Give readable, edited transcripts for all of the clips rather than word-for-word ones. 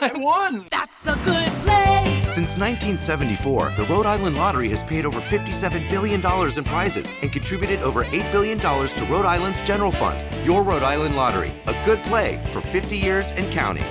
I won! That's a good play! Since 1974, the Rhode Island Lottery has paid over $57 billion in prizes and contributed over $8 billion to Rhode Island's general fund. Your Rhode Island Lottery, a good play for 50 years and counting.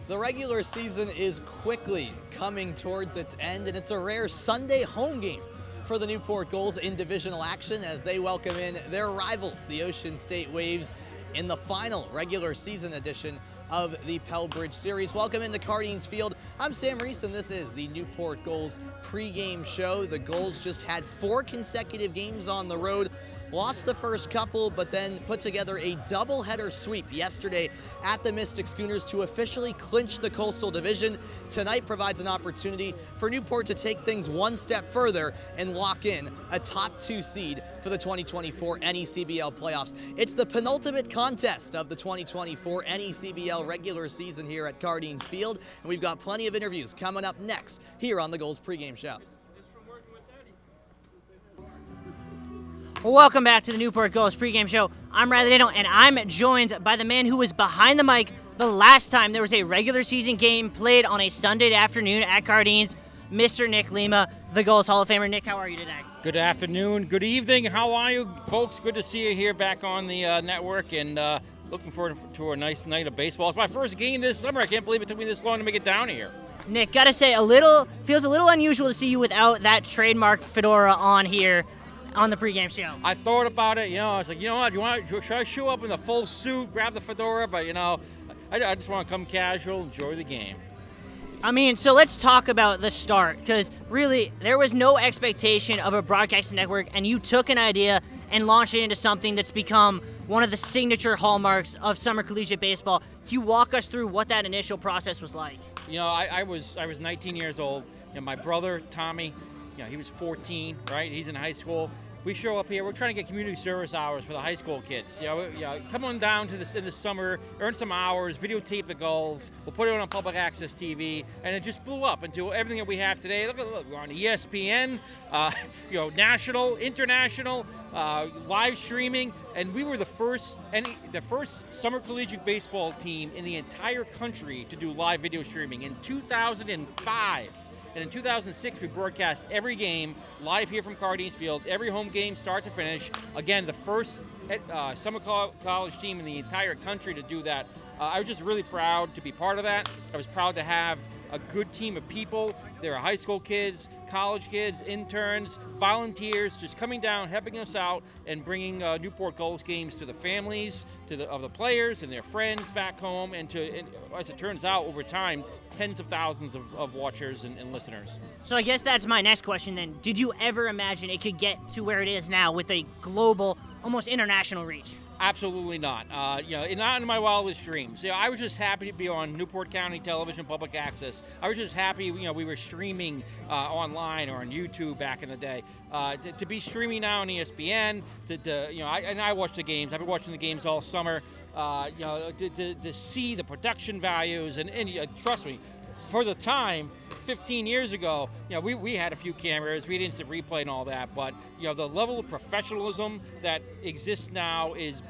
The regular season is quickly coming towards its end, and it's a rare Sunday home game for the Newport Gulls in divisional action as they welcome in their rivals, the Ocean State Waves, in the final regular season edition of the Pell Bridge Series. Welcome into Cardines Field. I'm Sam Reese, and this is the Newport Gulls pregame show. The Gulls just had 4 consecutive games on the road, lost the first couple, but then put together a doubleheader sweep yesterday at the Mystic Schooners to officially clinch the Coastal Division. Tonight provides an opportunity for Newport to take things one step further and lock in a top 2 seed for the 2024 NECBL playoffs. It's the penultimate contest of the 2024 NECBL regular season here at Cardines Field, and we've got plenty of interviews coming up next here on the Gulls pregame show. Welcome back to the Newport Gulls pregame show. I'm Riley Dano, and I'm joined by the man who was behind the mic the last time there was a regular season game played on a Sunday afternoon at Cardines, Mr. Nick Lima, the Gulls Hall of Famer. Nick, how are you today? Good afternoon, good evening. How are you, folks? Good to see you here back on the network, and looking forward to a nice night of baseball. It's my first game this summer. I can't believe it took me this long to make it down here. Nick, gotta say, feels a little unusual to see you without that trademark fedora on here on the pregame show. I thought about it, I was like, you know what, should I show up in the full suit, grab the fedora? But, I just want to come casual, enjoy the game. I mean, so let's talk about the start, because really, there was no expectation of a broadcasting network, and you took an idea and launched it into something that's become one of the signature hallmarks of summer collegiate baseball. Can you walk us through what that initial process was like? I was 19 years old. My brother, Tommy, he was 14, right? He's in high school. We show up here. We're trying to get community service hours for the high school kids. Come on down to this in the summer, earn some hours, videotape the Gulls. We'll put it on public access TV, and it just blew up into everything that we have today. Look, we're on ESPN, national, international, live streaming, and we were the first summer collegiate baseball team in the entire country to do live video streaming in 2005. And in 2006, we broadcast every game live here from Cardines Field, every home game start to finish. Again, the first summer college team in the entire country to do that. I was just really proud to be part of that. I was proud to have a good team of people. There are high school kids, college kids, interns, volunteers, just coming down, helping us out, and bringing Newport Gulls games to the families, of the players and their friends back home, and as it turns out, over time, tens of thousands of watchers and listeners. So I guess that's my next question then. Did you ever imagine it could get to where it is now with a global, almost international reach? Absolutely not. Not in my wildest dreams. I was just happy to be on Newport County Television Public Access. I was just happy, we were streaming online or on YouTube back in the day. To be streaming now on ESPN, I watch the games. I've been watching the games all summer. To see the production values and trust me, for the time, 15 years ago, we had a few cameras, we had instant replay and all that, but the level of professionalism that exists now is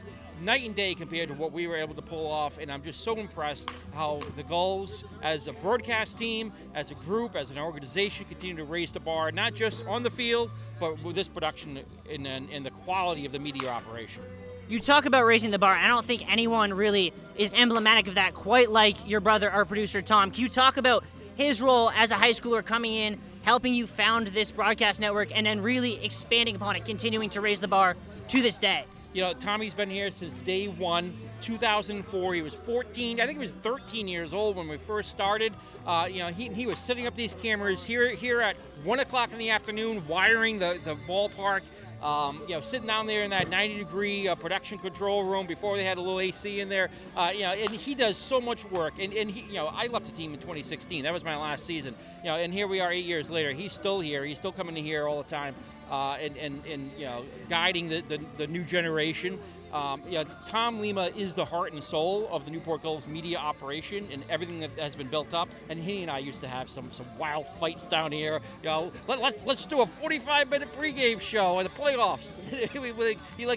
night and day compared to what we were able to pull off, and I'm just so impressed how the Gulls, as a broadcast team, as a group, as an organization, continue to raise the bar, not just on the field, but with this production and the quality of the media operation. You talk about raising the bar. I don't think anyone really is emblematic of that, quite like your brother, our producer, Tom. Can you talk about his role as a high schooler coming in, helping you found this broadcast network, and then really expanding upon it, continuing to raise the bar to this day? Tommy's been here since day one, 2004. He was 14. I think he was 13 years old when we first started. He was setting up these cameras here at 1 o'clock in the afternoon, wiring the ballpark. Sitting down there in that 90-degree production control room before they had a little AC in there. And he does so much work. And he, I left the team in 2016. That was my last season. And here we are 8 years later. He's still here. He's still coming to here all the time. And guiding the new generation. Tom Lima is the heart and soul of the Newport Gulls media operation and everything that has been built up. And he and I used to have some wild fights down here. Let's do a 45-minute pregame show in the playoffs.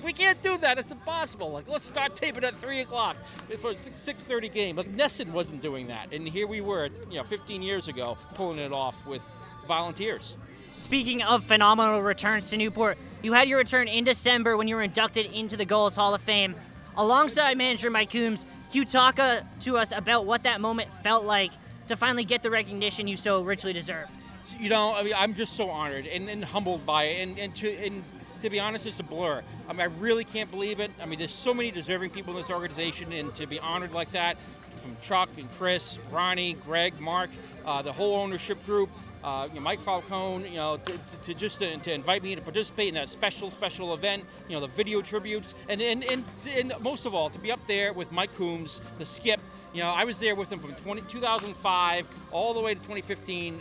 We can't do that. It's impossible. Let's start taping at 3 o'clock for a 6:30 game. Nesson wasn't doing that, and here we were, 15 years ago, pulling it off with volunteers. Speaking of phenomenal returns to Newport, you had your return in December when you were inducted into the Gulls Hall of Fame. Alongside manager Mike Coombs, can you talk to us about what that moment felt like to finally get the recognition you so richly deserve? I'm just so honored and humbled by it, and to be honest, it's a blur. I really can't believe it. There's so many deserving people in this organization, and to be honored like that, from Chuck and Chris, Ronnie, Greg, Mark, the whole ownership group, Mike Falcone, to invite me to participate in that special event, the video tributes, and most of all, to be up there with Mike Coombs, the skip. I was there with him from 2005 all the way to 2015.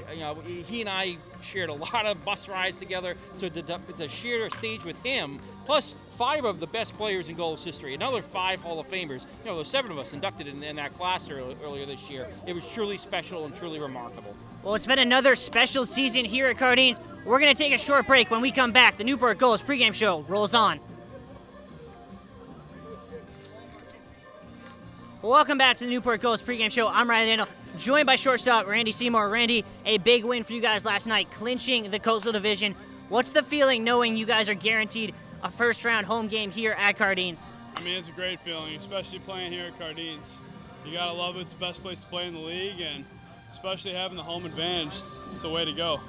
He and I shared a lot of bus rides together. So to share a stage with him, plus 5 of the best players in Gulls history, another 5 Hall of Famers. There's 7 of us inducted in that class earlier this year. It was truly special and truly remarkable. Well, it's been another special season here at Cardines. We're going to take a short break. When we come back, the Newport Gulls pregame show rolls on. Welcome back to the Newport Gulls pregame show. I'm Ryan Daniel, joined by shortstop Randy Seymour. Randy, a big win for you guys last night, clinching the Coastal Division. What's the feeling knowing you guys are guaranteed a first-round home game here at Cardines? It's a great feeling, especially playing here at Cardines. You gotta love it. It's the best place to play in the league, and especially having the home advantage, it's the way to go.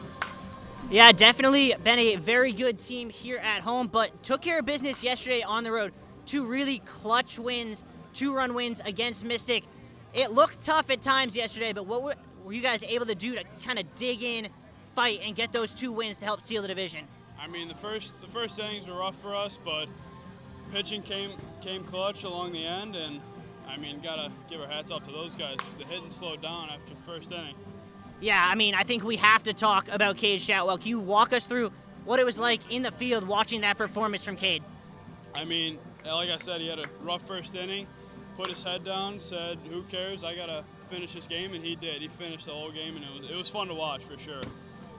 Yeah, definitely been a very good team here at home, but took care of business yesterday on the road. 2 really clutch wins, 2-run wins against Mystic. It looked tough at times yesterday, but what were you guys able to do to kind of dig in, fight, and get those 2 wins to help seal the division? The first innings were rough for us, but pitching came clutch along the end, and gotta give our hats off to those guys. The hitting slowed down after the first inning. Yeah, I think we have to talk about Cade Shoutwell. Can you walk us through what it was like in the field watching that performance from Cade? Like I said, he had a rough first inning, put his head down, said, who cares, I gotta finish this game, and he did. He finished the whole game, and it was fun to watch for sure.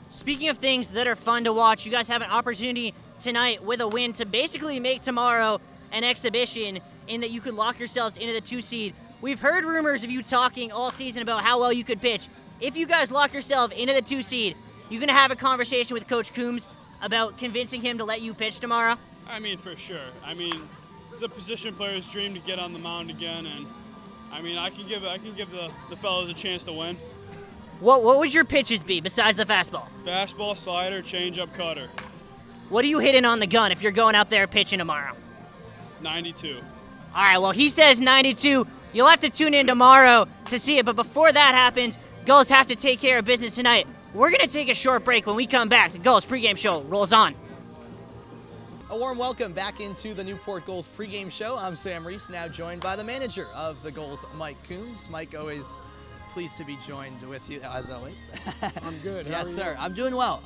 Speaking of things that are fun to watch, you guys have an opportunity tonight with a win to basically make tomorrow an exhibition in that you could lock yourselves into the 2 seed. We've heard rumors of you talking all season about how well you could pitch. If you guys lock yourself into the 2 seed, you going to have a conversation with Coach Coombs about convincing him to let you pitch tomorrow? For sure. It's a position player's dream to get on the mound again, and I can give the fellas a chance to win. What would your pitches be besides the fastball? Fastball, slider, changeup, cutter. What are you hitting on the gun if you're going up there pitching tomorrow? 92. All right, well, he says 92. You'll have to tune in tomorrow to see it, but before that happens, Gulls have to take care of business tonight. We're going to take a short break. When we come back, the Gulls pregame show rolls on. A warm welcome back into the Newport Gulls pregame show. I'm Sam Reese, now joined by the manager of the Gulls, Mike Coombs. Mike, always pleased to be joined with you, as always. I'm good. Yes, sir. I'm doing well.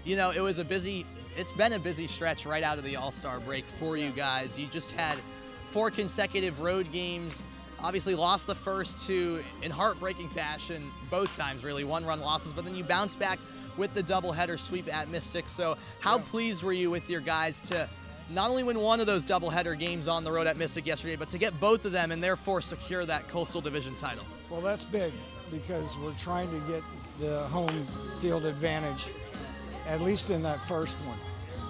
It's been a busy stretch right out of the All-Star break for you guys. You just had 4 consecutive road games. Obviously lost the first 2 in heartbreaking fashion, both times really, 1-run losses, but then you bounced back with the doubleheader sweep at Mystic. So how pleased were you with your guys to not only win one of those doubleheader games on the road at Mystic yesterday, but to get both of them and therefore secure that Coastal Division title? Well, that's big because we're trying to get the home field advantage, at least in that first one.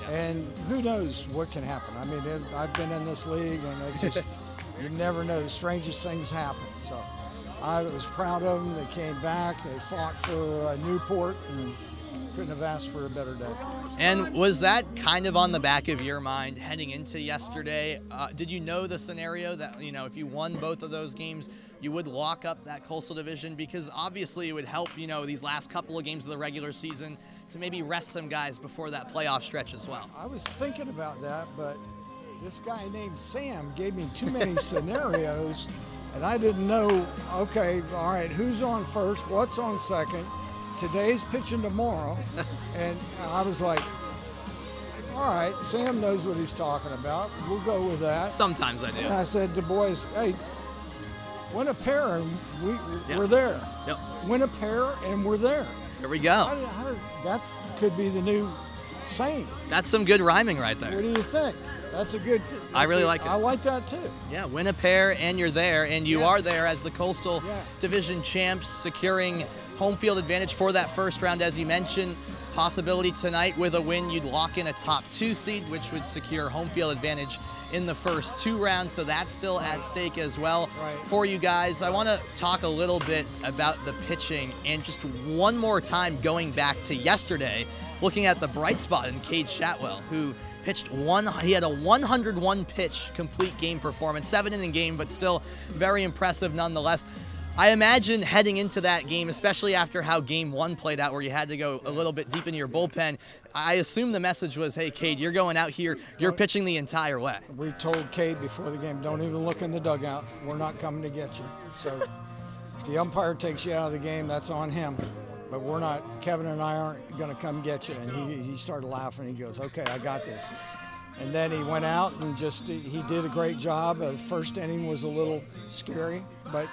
Yeah. And who knows what can happen. I've been in this league, and you never know. The strangest things happen. So I was proud of them. They came back. They fought for Newport, and couldn't have asked for a better day. And was that kind of on the back of your mind heading into yesterday? Did you know the scenario that, if you won both of those games, you would lock up that Coastal Division? Because obviously it would help, these last couple of games of the regular season to maybe rest some guys before that playoff stretch as well. I was thinking about that, but this guy named Sam gave me too many scenarios, and I didn't know, okay, all right, who's on first, what's on second, today's pitching tomorrow, and I was like, all right, Sam knows what he's talking about. We'll go with that. Sometimes I do. And I said to boys, hey, win a pair and Yes. we're there. Yep. Win a pair and we're there. There we go. That could be the new saying. That's some good rhyming right there. What do you think? That's a good. I really like it. I like that too. Yeah, win a pair and you're there, and you are there as the Coastal Yeah. Division champs, securing home field advantage for that first round, as you mentioned. Possibility tonight with a win, you'd lock in a top 2 seed, which would secure home field advantage in the first 2 rounds. So that's still at stake as well for you guys. I want to talk a little bit about the pitching, and just one more time going back to yesterday, looking at the bright spot in Cade Shatwell, who pitched he had a 101 pitch complete game performance, 7-inning game, but still very impressive nonetheless. I imagine heading into that game, especially after how game 1 played out, where you had to go a little bit deep into your bullpen, I assume the message was, hey, Cade, you're going out here, you're pitching the entire way. We told Cade before the game, don't even look in the dugout. We're not coming to get you. So if the umpire takes you out of the game, that's on him. But we're not, Kevin and I aren't going to come get you. And he started laughing. He goes, okay, I got this. And then he went out and he did a great job. The first inning was a little scary, but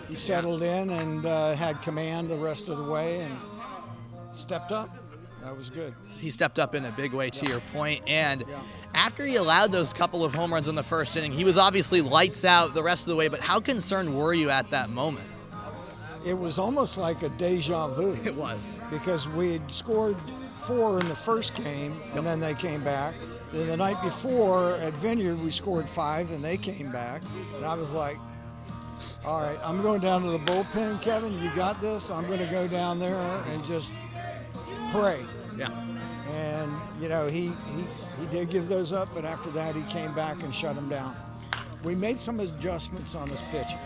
he settled in and had command the rest of the way and stepped up. That was good. He stepped up in a big way, to your point. And after he allowed those couple of home runs in the first inning, he was obviously lights out the rest of the way. But how concerned were you at that moment? It was almost like a deja vu. It was. Because we had scored 4 in the first game, and then they came back. Then the night before at Vineyard, we scored 5, and they came back. And I was like, all right, I'm going down to the bullpen, Kevin. You got this. I'm going to go down there and just pray. Yeah. And, you know, he did give those up, but after that he came back and shut them down. We made some adjustments on his pitching.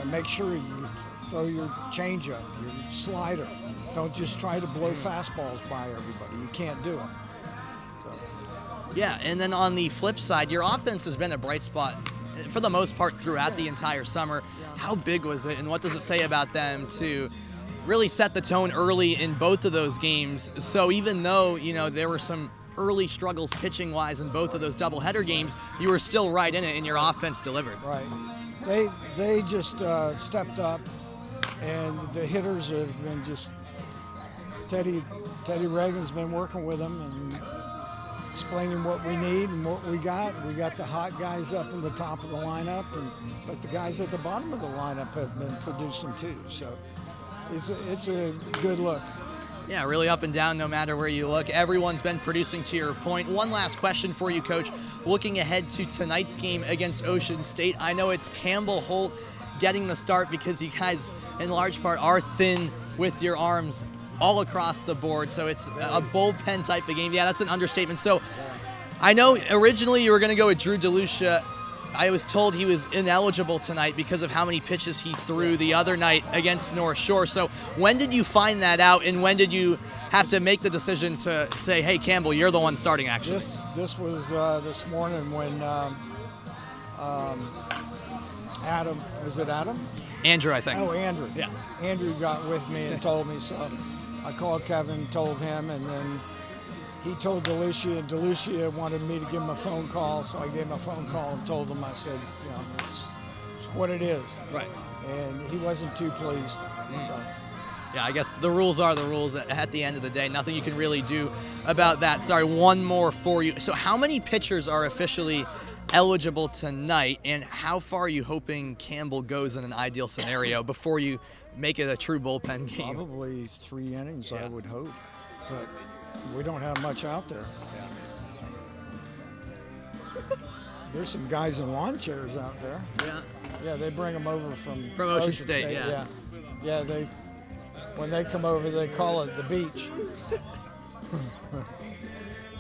Make sure you throw your changeup, your slider. Don't just try to blow fastballs by everybody. You can't do it. So. Yeah, and then on the flip side, your offense has been a bright spot for the most part throughout the entire summer. How big was it, and what does it say about them to really set the tone early in both of those games? So even though, you know, there were some early struggles pitching-wise in both of those doubleheader games, you were still right in it, and your offense delivered. Right. They just stepped up, and the hitters have been just Teddy Reagan's been working with them and explaining what we need and what we got. We got the hot guys up in the top of the lineup, but the guys at the bottom of the lineup have been producing too. So it's a good look. Yeah, really up and down no matter where you look. Everyone's been producing, to your point. One last question for you, Coach. Looking ahead to tonight's game against Ocean State, I know it's Campbell Holt getting the start because you guys, in large part, are thin with your arms all across the board, so it's a bullpen type of game. Yeah, that's an understatement. So I know originally you were going to go with Drew DeLucia. I was told he was ineligible tonight because of how many pitches he threw the other night against North Shore. So when did you find that out, and when did you have to make the decision to say, hey, Campbell, you're the one starting, actually? This was this morning when Adam, was it Adam? Andrew, I think. Oh, Andrew. Yes. Andrew got with me and told me, so I called Kevin, told him, and then he told DeLucia, and DeLucia wanted me to give him a phone call, so I gave him a phone call and told him, I said, you know, it's what it is. Right. And he wasn't too pleased. So. Yeah, I guess the rules are the rules at the end of the day. Nothing you can really do about that. Sorry, one more for you. So how many pitchers are officially eligible tonight, and how far are you hoping Campbell goes in an ideal scenario before you make it a true bullpen game? Probably 3 innings, I would hope. But we don't have much out there. There's some guys in lawn chairs out there. Yeah. Yeah, they bring them over from Ocean State. Yeah. Yeah, when they come over, they call it the beach.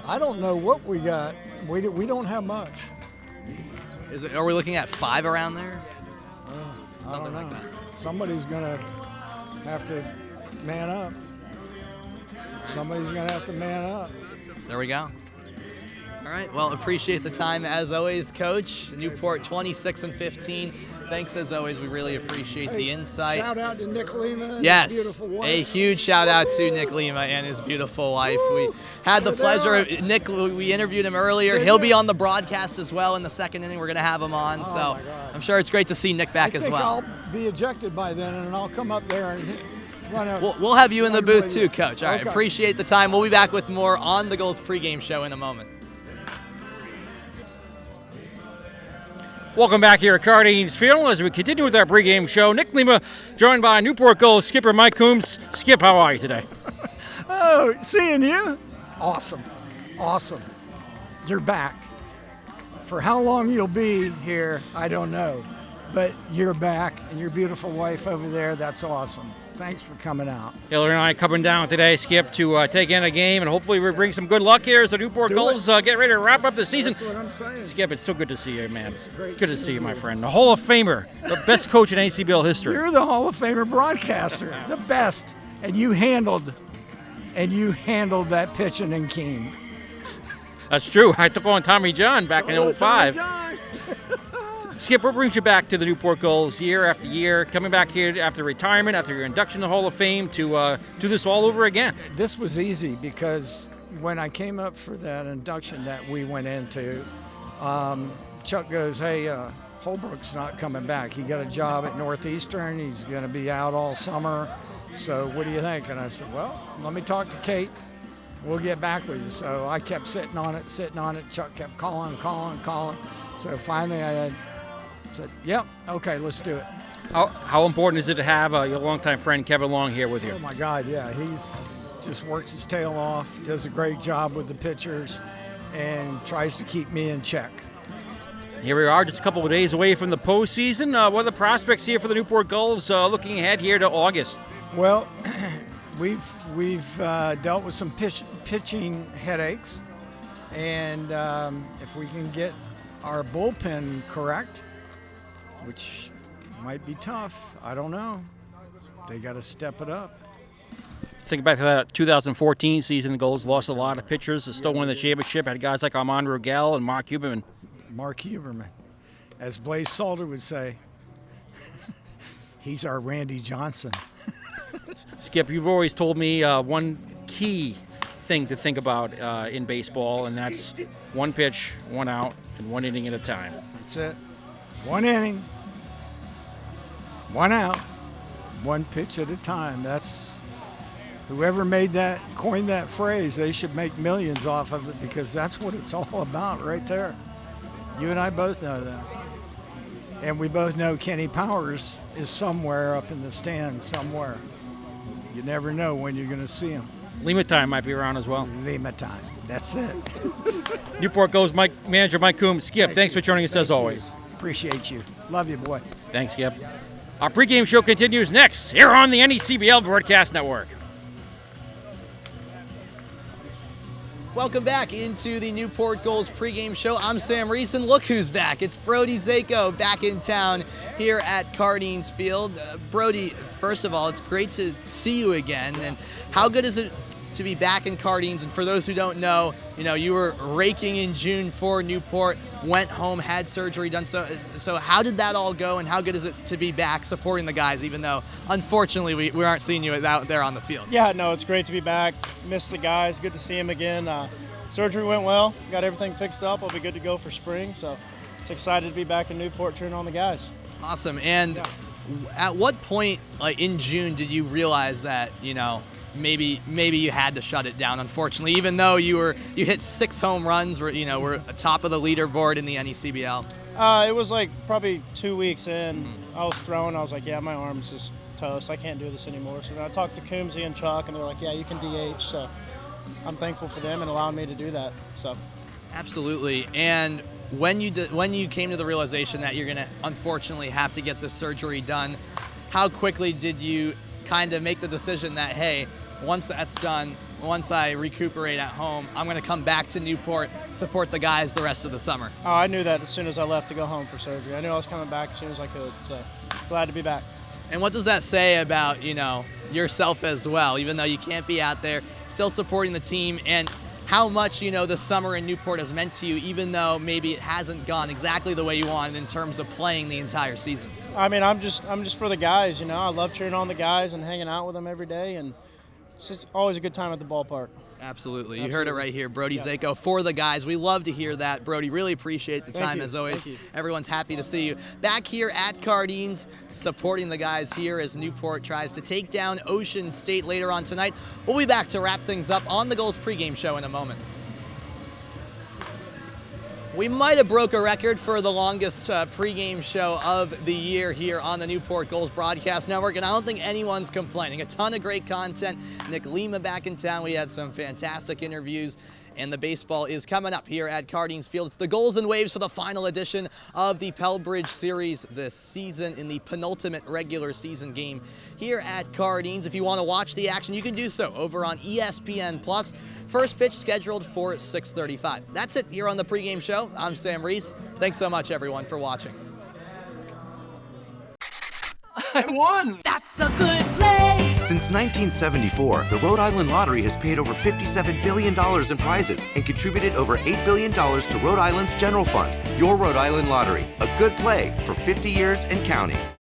I don't know what we got. We don't have much. Are we looking at 5 around there? I Something don't know. like that. Somebody's gonna have to man up. Somebody's gonna have to man up. There we go. All right. Well, appreciate the time as always, Coach. Newport 26-15, thanks as always. We really appreciate the insight. Shout out to Nick Lima and Yes, his beautiful wife. a huge shout out to Nick Lima and his beautiful wife. We had the pleasure of Nick. We interviewed him earlier. He'll be on the broadcast as well in the second inning. We're going to have him on, so I'm sure it's great to see Nick back as well. I think I'll be ejected by then, and I'll come up there and run out. We'll have you in the booth too, Coach. All right, Okay. appreciate the time. We'll be back with more on the Gulls pregame show in a moment. Welcome back here at Cardines Field as we continue with our pregame show. Nick Lima joined by Newport Gulls skipper Mike Coombs. Skip, how are you today? Oh, seeing you? Awesome. Awesome. You're back. For how long you'll be here, I don't know. But you're back, and your beautiful wife over there, that's awesome. Thanks for coming out. Hillary and I coming down today, Skip, to take in a game, and hopefully we bring some good luck here as the Newport Gulls get ready to wrap up the season. That's what I'm saying. Skip, it's so good to see you, man. It's good to see you, my friend. The Hall of Famer, the best coach in ACBL history. You're the Hall of Famer broadcaster, the best, and you handled that pitching in Keene. That's true. I took on Tommy John back in 05. Skip, what brings you back to the Newport Gulls year after year, coming back here after retirement, after your induction to the Hall of Fame, to do this all over again? This was easy because when I came up for that induction that we went into, Chuck goes, hey, Holbrook's not coming back. He got a job at Northeastern. He's going to be out all summer. So what do you think? And I said, well, let me talk to Kate. We'll get back with you. So I kept sitting on it. Chuck kept calling. So finally I said, yep, okay, let's do it. How important is it to have your longtime friend Kevin Long here with you? Oh, my God, yeah. He's just works his tail off, does a great job with the pitchers, and tries to keep me in check. Here we are, just a couple of days away from the postseason. What are the prospects here for the Newport Gulls looking ahead here to August? Well, we've dealt with some pitching headaches, and if we can get our bullpen correct, which might be tough, I don't know. They got to step it up. Think back to that 2014 season, the Gulls lost a lot of pitchers, still won the championship, had guys like Armand Rugel and Mark Huberman. As Blaze Salter would say, he's our Randy Johnson. Skip, you've always told me one key thing to think about in baseball, and that's one pitch, one out, and one inning at a time. That's it. One inning, one out, one pitch at a time. That's whoever coined that phrase, they should make millions off of it, because that's what it's all about right there. You and I both know that. And we both know Kenny Powers is somewhere up in the stands somewhere. You never know when you're going to see him. Lima time might be around as well. Lima time. That's it. Newport Gulls manager Mike Coombs. Skip, thanks for joining us as always. Appreciate you. Love you, boy. Thanks, Skip. Our pregame show continues next here on the NECBL Broadcast Network. Welcome back into the Newport Gulls pregame show. I'm Sam Reese, and look who's back. It's Brody Zako back in town here at Cardines Field. Brody, first of all, it's great to see you again. And how good is it to be back in Cardines? And for those who don't know, you were raking in June for Newport, went home, had surgery done. So how did that all go, and how good is it to be back supporting the guys, even though, unfortunately, we aren't seeing you out there on the field? Yeah, no, it's great to be back. Missed the guys. Good to see them again. Surgery went well. Got everything fixed up. I'll be good to go for spring. So it's excited to be back in Newport cheering on the guys. Awesome. And at what point, like in June, did you realize that, maybe you had to shut it down, unfortunately, even though you hit 6 home runs, we're top of the leaderboard in the NECBL? It was like probably 2 weeks in. I was throwing. I was like, yeah, my arm's just toast. I can't do this anymore. So then I talked to Coombsy and Chuck, and they're like, yeah, you can DH. So I'm thankful for them and allowing me to do that. So absolutely. And when you came to the realization that you're going to unfortunately have to get this surgery done, how quickly did you kind of make the decision that, hey, once that's done, once I recuperate at home, I'm going to come back to Newport, support the guys the rest of the summer? Oh, I knew that as soon as I left to go home for surgery. I knew I was coming back as soon as I could, so glad to be back. And what does that say about, yourself as well, even though you can't be out there, still supporting the team? And how much, the summer in Newport has meant to you, even though maybe it hasn't gone exactly the way you wanted in terms of playing the entire season. I mean, I'm just for the guys, I love cheering on the guys and hanging out with them every day, and it's just always a good time at the ballpark. Absolutely. You heard it right here. Brody Zako for the guys. We love to hear that. Brody, really appreciate the time as always. Everyone's happy to see you. Back here at Cardines, supporting the guys here as Newport tries to take down Ocean State later on tonight. We'll be back to wrap things up on the Gulls pregame show in a moment. We might have broke a record for the longest pregame show of the year here on the Newport Gulls Broadcast Network, and I don't think anyone's complaining. A ton of great content. Nick Lima back in town. We had some fantastic interviews, and the baseball is coming up here at Cardines Field. It's the Gulls and Waves for the final edition of the Pell Bridge Series this season in the penultimate regular season game here at Cardines. If you want to watch the action, you can do so over on ESPN+. First pitch scheduled for 6:35. That's it here on the pregame show. I'm Sam Reese. Thanks so much, everyone, for watching. I won! That's a good play! Since 1974, the Rhode Island Lottery has paid over $57 billion in prizes and contributed over $8 billion to Rhode Island's general fund. Your Rhode Island Lottery, a good play for 50 years and counting.